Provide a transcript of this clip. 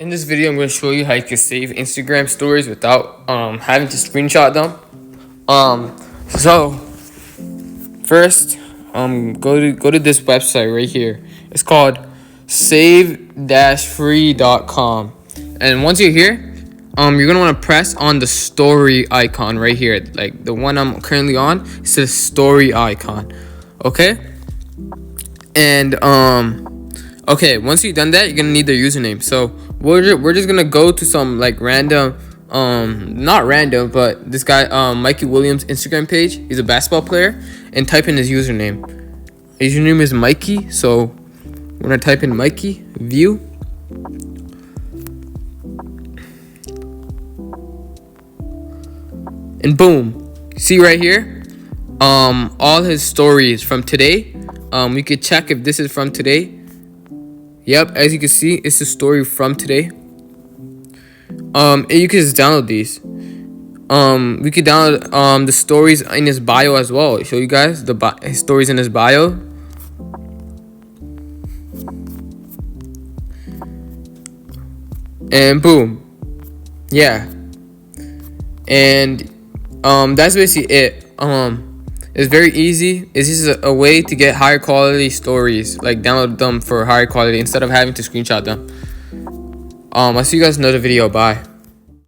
In this video, I'm going to show you how you can save Instagram stories without having to screenshot them. So first, go to this website right here. It's called save-free.com. And once you're here, you're gonna want to press on the story icon right here, like the one I'm currently on. It says story icon. Okay. And okay, once you've done that, you're gonna need their username. So we're just gonna go to some like random, not random, but this guy, Mikey Williams Instagram page. He's a basketball player, and type in his username. His username is Mikey. So we're gonna type in Mikey view. And boom, see right here, all his stories from today. We could check if this is from today. Yep, as you can see, it's a story from today. And you can just download these. We could download the stories in his bio as well. I'll show you guys his stories in his bio. And boom, yeah. And that's basically it. It's very easy. It's just a way to get higher quality stories, like download them for higher quality instead of having to screenshot them. I'll see you guys in another video. Bye.